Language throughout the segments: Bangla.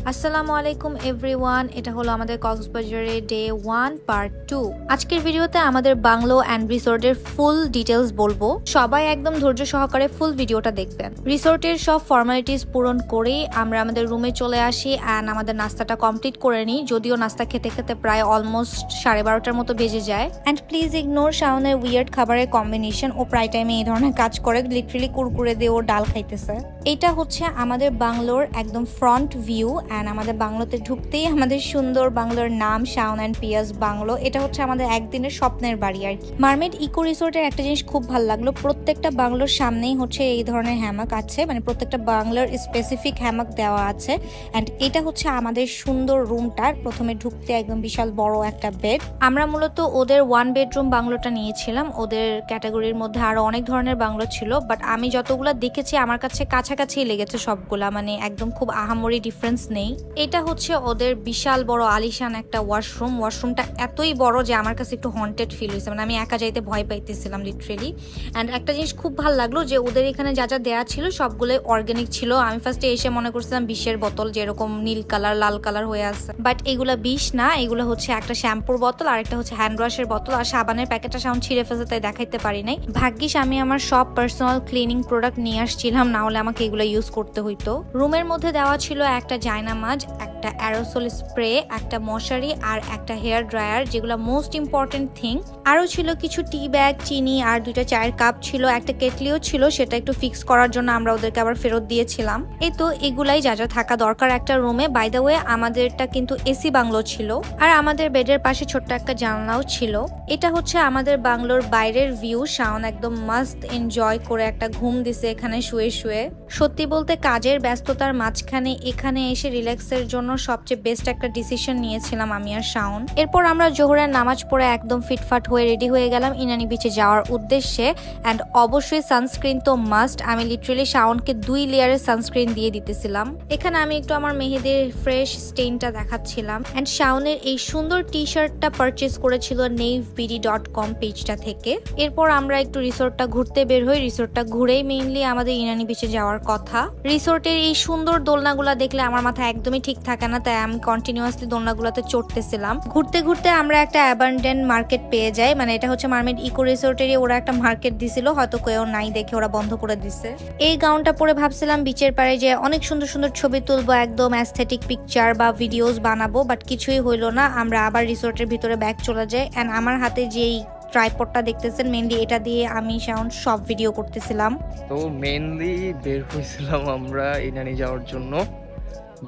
আসসালামু আলাইকুম এভরিওয়ান, এটা হলো আমাদের কক্সবাজারের ডে 1 পার্ট 2। আজকের ভিডিওতে আমাদের বাংলো অ্যান্ড রিসোর্টের ফুল ডিটেলস বলবো। সবাই একদম ধৈর্য সহকারে ফুল ভিডিওটা দেখবেন। রিসোর্টের সব ফর্মালিটিস পূরণ করেই আমরা আমাদের রুমে চলে আসি অ্যান্ড আমাদের নাস্তাটা কমপ্লিট করে নিই, যদিও নাস্তা খেতে খেতে প্রায় অলমোস্ট 12:30টার মতো বেজে যায়। অ্যান্ড প্লিজ ইগনোর শাওনের উইয়ার্ড খাবারের কম্বিনেশন। ও প্রায় টাইমে এই ধরনের কাজ করে, লিটারালি কুরকুরে দিয়ে ও ডাল খাইতেছে। এটা হচ্ছে আমাদের বাংলোর একদম ফ্রন্ট ভিউ অ্যান্ড আমাদের বাংলোতে ঢুকতেই আমাদের সুন্দর বাংলোর নাম শাওন অ্যান্ড পিয়াস বাংলো। এটা হচ্ছে আমাদের একদিনের স্বপ্নের বাড়ি আর কি। মারমেড ইকো রিসোর্টের একটা জিনিস খুব ভালো লাগলো, প্রত্যেকটা বাংলোর সামনেই হচ্ছে এই ধরনের হ্যামাক আছে, মানে প্রত্যেকটা বাংলোর স্পেসিফিক হ্যামাক দেওয়া আছে। অ্যান্ড এটা হচ্ছে আমাদের সুন্দর রুমটার প্রথমে ঢুকতে একদম বিশাল বড় একটা বেড। আমরা মূলত ওদের 1 বেডরুম বাংলোটা নিয়েছিলাম। ওদের ক্যাটাগরির মধ্যে আরো অনেক ধরনের বাংলো ছিল, বাট আমি যতগুলো দেখেছি আমার কাছে কাছাকাছি লেগেছে সবগুলা, মানে একদম খুব আহামরি ডিফারেন্স নেই। এটা হচ্ছে ওদের বিশাল বড় আলিশান একটা ওয়াশরুম। ওয়াশরুমটা এতই বড় যে আমার কাছে একটু হন্টেড ফিল হয়েছে, মানে আমি একা যাইতে ভয় পাইতেছিলাম লিটারেলি। অ্যান্ড একটা জিনিস খুব ভালো লাগলো যে ওদের এখানে যা যা দেওয়া ছিল সবগুলো অর্গানিক ছিল। আমি ফার্স্টে এসে মনে করছিলাম বিষের বোতল, যেরকম নীল কালার লাল কালার হয়ে আছে, বাট এগুলা বিষ না, এগুলো হচ্ছে একটা শ্যাম্পুর বোতল আর একটা হচ্ছে হ্যান্ড ওয়াশের বোতল। আর সাবানের প্যাকেটটা সাউন্ড ছিঁড়ে ফেলছে তাই দেখাইতে পারি নাই। ভাগ্যিস আমি আমার সব পার্সোনাল ক্লিনিং প্রোডাক্ট নিয়ে আসছিলাম, না হলে আমাকে এগুলো ইউজ করতে হইতো। রুমের মধ্যে দেওয়া ছিল একটা জায়নামাজ, একটা অ্যারোসল স্প্রে, একটা মশারি আর একটা হেয়ার ড্রায়ার, যেগুলো মোস্ট ইম্পর্টেন্ট থিং। আরও ছিল কিছু টি ব্যাগ, চিনি আর 2টা চায়ের কাপ ছিল, একটা কেটলিও ছিল, সেটা একটু ফিক্স করার জন্য আমরা ওদেরকে আবার ফেরত দিয়েছিলাম। এই তো এগুলাই যা যা থাকা দরকার একটা রুমে। বাই দ্য ওয়ে আমাদেরটা কিন্তু এসি বাংলো ছিল আর আমাদের বেডের পাশে ছোট্ট একটা জানলাও ছিল। এটা হচ্ছে আমাদের বাংলোর বাইরের ভিউ। শাওন একদম মাস্ট এনজয় করে একটা ঘুম দিছে এখানে শুয়ে শুয়ে। সত্যি বলতে কাজের ব্যস্ততার মাঝখানে এখানে এসে রিল্যাক্সের জন্য সবচেয়ে বেস্ট একটা ডিসিশন নিয়েছিলাম আমি আর শাওন। এরপর আমরা জোহরের নামাজ পড়ে একদম ফিটফাট হয়ে রেডি হয়ে গেলাম ইনানি বিচে যাওয়ার উদ্দেশ্যে। অ্যান্ড অবশ্যই সানস্ক্রিন তো মাস্ট। আমি লিটারেলি শাওনকে 2 লেয়ারের সানস্ক্রিন দিয়ে দিতেছিলাম। এখানে আমি একটু আমার মেহেদির ফ্রেশ স্টেইনটা দেখাচ্ছিলাম। অ্যান্ড শাওনের এই সুন্দর টি শার্টটা পারচেস করেছিল naivbd.com পেজটা থেকে। এরপর আমরা একটু রিসোর্টটা ঘুরতে বের হই। রিসোর্টটা ঘুরেই মেইনলি আমাদের ইনানি বিচে যাওয়ার কথা। রিসোর্টের এই সুন্দর দোলনাগুলা দেখলে আমার মাথা একদমই ঠিক থাকে না, তাই আমি কন্টিনিউয়াসলি দোলনাগুলোতে চড়তেছিলাম। ঘুরতে ঘুরতে আমরা একটা অ্যাবান্ডেন্ট মার্কেট পেয়ে যাই, মানে এটা হচ্ছে মারমেড ইকো রিসোর্টেরই ওরা একটা মার্কেট দিছিল, হয়তো কেউ নাই দেখে ওরা বন্ধ করে দিছে। এই গাউনটা পরে ভাবছিলাম বিচের পাড়ে যে অনেক সুন্দর সুন্দর ছবি তুলবো, একদম অ্যাস্থেটিক পিকচার বা ভিডিওস বানাবো, বাট কিছুই হইলো না। আমরা আবার রিসোর্টের ভিতরে ব্যাক চলে যাই। অ্যান্ড আমার হাতে যেই ট্রাইপডটা দেখতেছেন মেইনলি এটা দিয়ে আমি শাওন সব ভিডিও করতেছিলাম। তো মেইনলি বের হয়েছিলাম আমরা ইনানি যাওয়ার জন্য,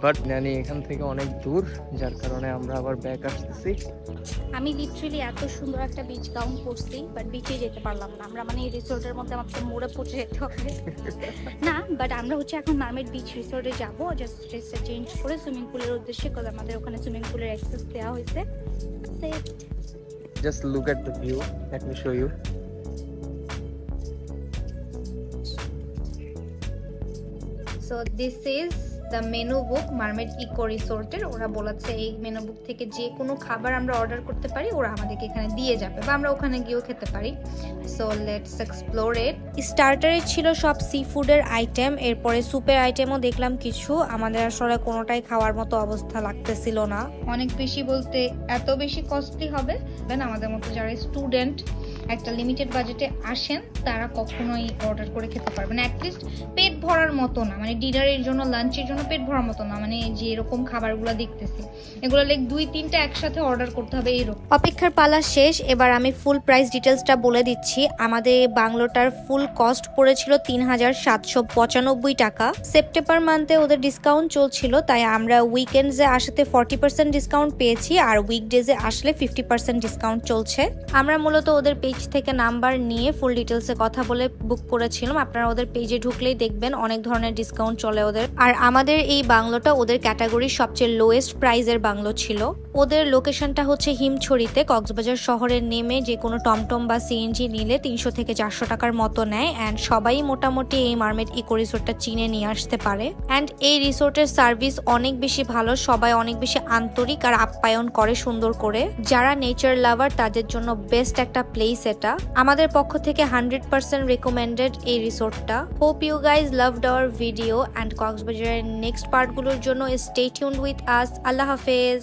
বাট ইনানি এখান থেকে অনেক দূর, যার কারণে আমরা আবার ব্যাক আসতেছি। আমি লিটারালি এত সুন্দর একটা বিচ গাউন পরছি, বাট বিচে যেতে পারলাম না। আমরা মানে এই রিসোর্টের মধ্যে আমাকে মোড়ে পৌঁছে যেতে হবে না, বাট আমরা হচ্ছে এখন মারমেড বিচ রিসোর্টে যাবো, জাস্ট ড্রেসটা চেঞ্জ করে সুইমিং পুলের উদ্দেশ্যে, কারণ আমাদের ওখানে সুইমিং পুলের অ্যাক্সেস দেওয়া হয়েছে। Just look at the view. Let me show you. So this is the menu book mermaid eco রিসোর্টের। ওরা বলেছে এই মেনু বুক থেকে যে কোনো খাবার আমরা অর্ডার করতে পারি, ওরা আমাদেরকে এখানে দিয়ে যাবে বা আমরা ওখানে গিয়েও খেতে পারি। সো লেটস এক্সপ্লোর ইট। স্টার্টারে ছিল সব সি ফুডের আইটেম, এরপরে স্যুপের আইটেমও দেখলাম কিছু। আমাদের আসলে কোনোটাই খাওয়ার মতো অবস্থা লাগতেছিল না, অনেক বেশি বলতে এত বেশি কস্টলি হবে। আমাদের মতো যারা স্টুডেন্ট একটা লিমিটেড বাজেটে আসেন তারা কখনোই অর্ডার করে খেতে পারবেন না, অ্যাটলিস্ট পেট ভরার মতো না, মানে ডিনারের জন্য লাঞ্চের জন্য পেট ভরার মতো না। মানে যে এরকম খাবারগুলো দেখতেছি এগুলো লাইক 2-3টা একসাথে অর্ডার করতে হবে এরকম। অপেক্ষার পালা শেষ, এবার আমি ফুল প্রাইস ডিটেলসটা বলে দিচ্ছি। আমাদের বাংলোটার ফুল কস্ট পড়েছিল 3,795 টাকা। সেপ্টেম্বর মান্থে ওদের ডিসকাউন্ট চলছিল, তাই আমরা উইকেন্ডসে আসাতে 40% ডিসকাউন্ট পেয়েছি আর উইকডেজে আসলে 50% ডিসকাউন্ট চলছে। আমরা মূলত ওদের পেজ থেকে নাম্বার নিয়ে ফুল ডিটেলসে কথা বলে বুক করেছিলাম। আপনারা ওদের পেজে ঢুকলেই দেখবেন অনেক ধরনের ডিসকাউন্ট চলে ওদের। আর আমাদের এই বাংলোটা ওদের ক্যাটাগরির সবচেয়ে লোয়েস্ট প্রাইজের বাংলো ছিল। ওদের লোকেশনটা হচ্ছে হিমছড়িতে। কক্সবাজার শহরে নেমে যে কোনো টমটম বা সিএনজি নিলে 300 থেকে 400 টাকার মতো নেয়। অ্যান্ড সবাই মোটামুটি এই মারমেড ইকো রিসোর্টটা চিনে নিয়ে আসতে পারে। অ্যান্ড এই রিসোর্টের সার্ভিস অনেক বেশি ভালো, সবাই অনেক বেশি আন্তরিক আর আপ্যায়ন করে সুন্দর করে। যারা নেচার লাভার তাদের জন্য বেস্ট একটা প্লেস এটা আমাদের পক্ষ থেকে 100% রেকমেন্ডেড এই রিসোর্টটা। Hope you guys loved our video and কক্সবাজারের নেক্সট পার্টগুলোর জন্য স্টে টিউনড উইথ আস। আল্লাহ হাফেজ।